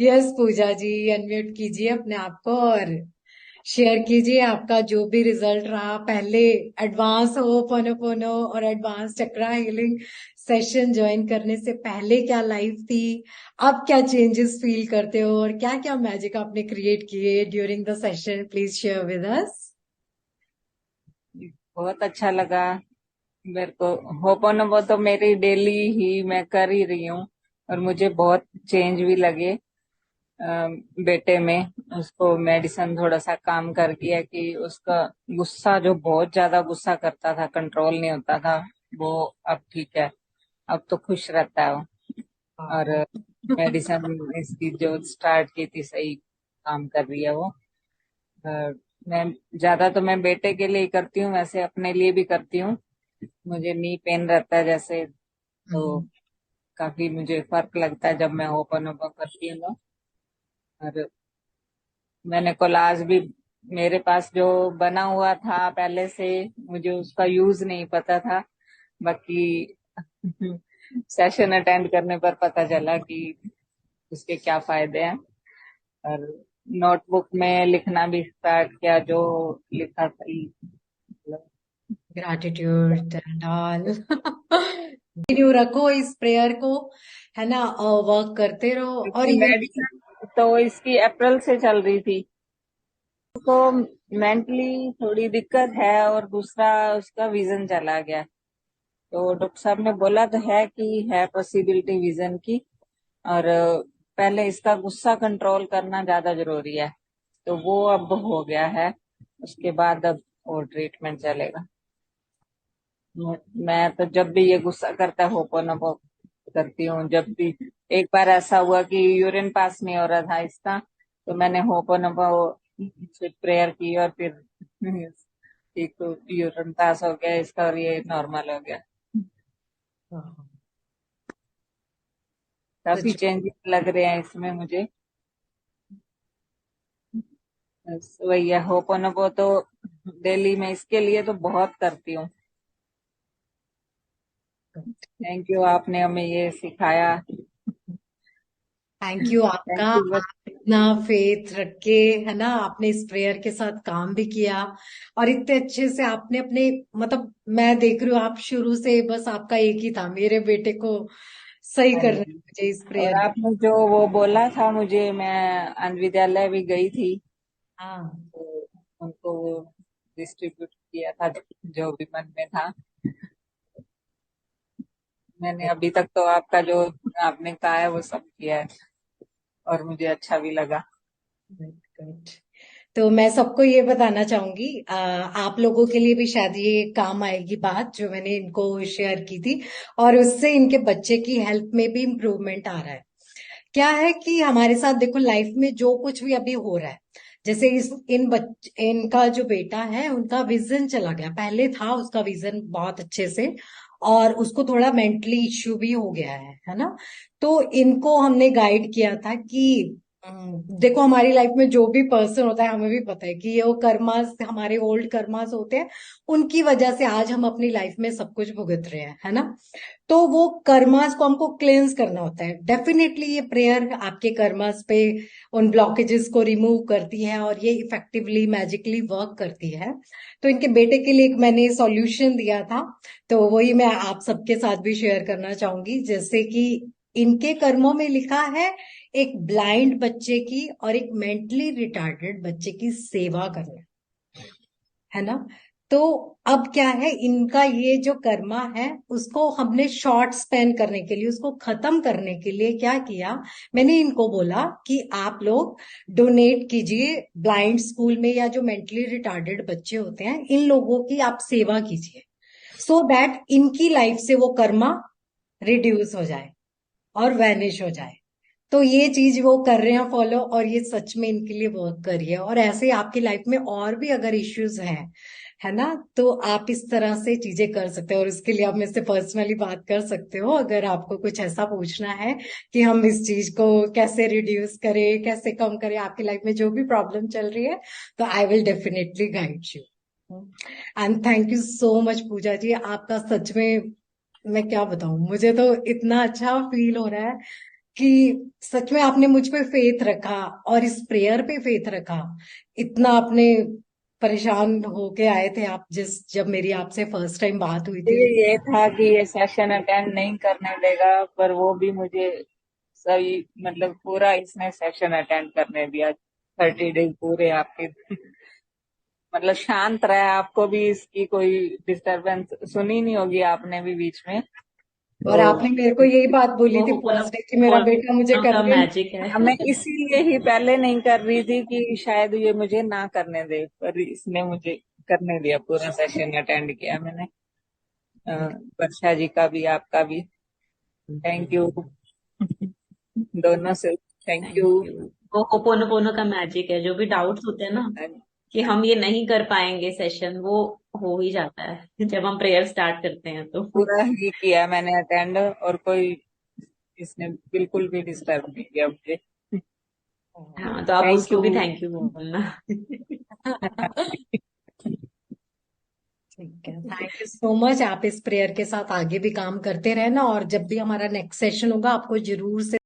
Yes पूजा जी, unmute कीजिए अपने आप को और शेयर कीजिए आपका जो भी रिजल्ट रहा। पहले एडवांस हो पोनो और एडवांस चक्रा हीलिंग सेशन ज्वाइन करने से पहले क्या लाइफ थी, अब क्या चेंजेस फील करते हो और क्या क्या मैजिक आपने क्रिएट किए during the session, please share with us. बहुत अच्छा लगा मेरे को। होपोनोपो तो मेरी डेली ही मैं कर ही रही हूँ और मुझे बहुत चेंज भी लगे। बेटे में उसको मेडिसिन थोड़ा सा काम कर दिया कि उसका गुस्सा, जो बहुत ज्यादा गुस्सा करता था, कंट्रोल नहीं होता था, वो अब ठीक है। अब तो खुश रहता है वो। और मेडिसिन इसकी जो स्टार्ट की थी सही काम कर रही है वो। मैं ज्यादा तो मैं बेटे के लिए ही करती हूँ, वैसे अपने लिए भी करती हूँ। मुझे नी पेन रहता है जैसे, तो काफी मुझे फर्क लगता है जब मैं होपनोपो करती हूँ तो। और मैंने कोलाज भी, मेरे पास जो बना हुआ था पहले से, मुझे उसका यूज नहीं पता था। बाकी सेशन अटेंड करने पर पता चला कि उसके क्या फायदे हैं। और नोटबुक में लिखना भी स्टार्ट किया, जो लिखा सही मतलब। Gratitude and all. कंटिन्यू रखो इस प्रेयर को, है ना, वर्क करते रहो। और क्योंकि इवन मेडिसिन तो इसकी अप्रैल से चल रही थी। उसको मेंटली थोड़ी दिक्कत है और दूसरा उसका विजन चला गया। तो डॉक्टर साहब ने बोला तो है कि है पॉसिबिलिटी विजन की। और पहले इसका गुस्सा कंट्रोल करना ज्यादा जरूरी है, तो वो अब हो गया है। उसके बाद अब और ट्रीटमेंट चलेगा। मैं तो जब भी ये गुस्सा करता है होपोनोपो करती हूँ। जब भी एक बार ऐसा हुआ कि यूरिन पास नहीं हो रहा था इसका, तो मैंने होपोनोपो से प्रेयर की और फिर एक तो यूरिन पास हो गया इसका और ये नॉर्मल हो गया। काफी सच चेंजेस लग रहे हैं इसमें मुझे। बस वही है, होपोनोपो तो डेली में इसके लिए तो बहुत करती हूँ। थैंक यू, आपने हमें ये सिखाया। थैंक यू आपका। Thank you. आप इतना फेथ रख के, है ना, आपने इस प्रेयर के साथ काम भी किया और इतने अच्छे से आपने अपने, मतलब मैं देख रही हूँ आप शुरू से बस आपका एक ही था, मेरे बेटे को सही हाँ करना है जी। मुझे इस और प्रेयर। आपने जो वो बोला था मुझे, मैं अन्य विद्यालय भी गई थी, हाँ। तो उनको वो डिस्ट्रीब्यूट किया था जो भी मन में था। मैंने अभी तक तो आपका जो आपने कहा है वो सब किया है और मुझे अच्छा भी लगा। गुड। तो मैं सबको ये बताना चाहूंगी, आप लोगों के लिए भी शायद ये काम आएगी बात जो मैंने इनको शेयर की थी, और उससे इनके बच्चे की हेल्थ में भी इम्प्रूवमेंट आ रहा है। क्या है कि हमारे साथ देखो लाइफ में जो कुछ भी अभी हो रहा है, जैसे इनका जो बेटा है उनका विजन चला गया, पहले था उसका विजन बहुत अच्छे से, और उसको थोड़ा मेंटली इश्यू भी हो गया है ना। तो इनको हमने गाइड किया था कि देखो हमारी लाइफ में जो भी पर्सन होता है हमें भी पता है कि ये वो कर्मास, हमारे ओल्ड कर्मास होते हैं, उनकी वजह से आज हम अपनी लाइफ में सब कुछ भुगत रहे हैं, है ना। तो वो कर्मास को हमको क्लेंस करना होता है। डेफिनेटली ये प्रेयर आपके कर्मास पे उन ब्लॉकेजेस को रिमूव करती है और ये इफेक्टिवली मैजिकली वर्क करती है। तो इनके बेटे के लिए एक मैंने सॉल्यूशन दिया था, तो वही मैं आप सबके साथ भी शेयर करना चाहूंगी। जैसे कि इनके कर्मों में लिखा है एक ब्लाइंड बच्चे की और एक मेंटली रिटार्डेड बच्चे की सेवा करना, है ना। तो अब क्या है, इनका ये जो कर्मा है उसको हमने शॉर्ट स्पेन करने के लिए, उसको खत्म करने के लिए क्या किया, मैंने इनको बोला कि आप लोग डोनेट कीजिए ब्लाइंड स्कूल में, या जो मेंटली रिटार्डेड बच्चे होते हैं इन लोगों की आप सेवा कीजिए, सो दैट इनकी लाइफ से वो कर्मा रिड्यूस हो जाए और वैनिश हो जाए। तो ये चीज वो कर रहे हैं फॉलो, और ये सच में इनके लिए वर्क कर रही है। और ऐसे ही आपकी लाइफ में और भी अगर इश्यूज हैं, है ना, तो आप इस तरह से चीजें कर सकते हो और इसके लिए आप मेरे से पर्सनली बात कर सकते हो अगर आपको कुछ ऐसा पूछना है कि हम इस चीज को कैसे रिड्यूस करें, कैसे कम करें, आपकी लाइफ में जो भी प्रॉब्लम चल रही है, तो I will definitely guide you. And thank you so much Pooja ji, आपका सच में मैं क्या बताऊं, मुझे तो इतना अच्छा फील हो रहा है कि सच में आपने मुझ पे फेथ रखा और इस प्रेयर पे फेथ रखा। इतना आपने परेशान होके आए थे आप, जब मेरी आपसे फर्स्ट टाइम बात हुई थी। ये था कि ये सेशन अटेंड नहीं करने देगा, पर वो भी मुझे सही, मतलब पूरा इसने सेशन अटेंड करने दिया। 30 डेज पूरे आपके। मतलब शांत रहा, आपको भी इसकी कोई डिस्टरबेंस सुनी नहीं होगी आपने भी बीच में और तो। आपने मेरे को यही बात बोली वो थी होपोनो फर्स्ट डे कि मेरा बेटा मुझे का करने नहीं मैजिक है। मैं इसीलिए ही पहले नहीं कर रही थी कि शायद ये मुझे ना करने दे, पर इसने मुझे करने दिया। पूरा सेशन अटेंड किया मैंने। अ, देगा। वर्षा जी का भी, आपका भी थैंक यू। दोनों से थैंक यू। Thank you. वो होपोनोपोनो का मैजिक है, जो भी डाउट्स होते हैं ना कि हम ये नहीं कर पाएंगे सेशन, वो हो ही जाता है जब हम प्रेयर स्टार्ट करते हैं तो। पूरा ही किया मैंने अटेंड, और कोई इसने बिल्कुल भी डिस्टर्ब नहीं किया मुझे। हाँ, तो आप थैंक उसको भी यू। थैंक यू बोलना। ठीक है, थैंक यू सो मच। आप इस प्रेयर के साथ आगे भी काम करते रहना, और जब भी हमारा नेक्स्ट सेशन होगा आपको जरूर से